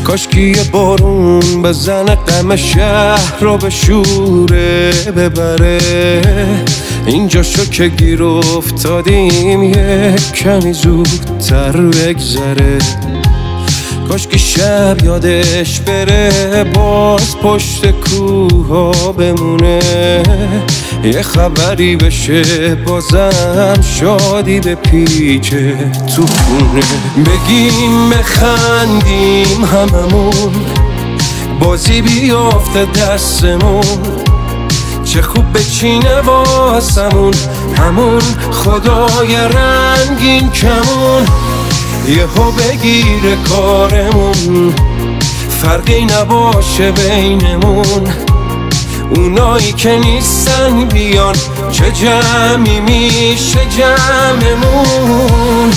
کاشکی یه بارون بزنه غم شهر رو به شوره ببره. اینجا شو که گیر افتادیم یه کمی زودتر بگذره. کاشکی شب یادش بره باز پشت کوها بمونه. یه خبری بشه بازم شادی به پیچه تو خونه. بگیم بخندیم هممون بازی بیافته دستمون. چه خوب بچینه واسمون همون خدای رنگین کمون. یهو بگیره کارمون فرقی نباشه بینمون. اونایی که نیستن بیان چه جمعی میشه جمعمون.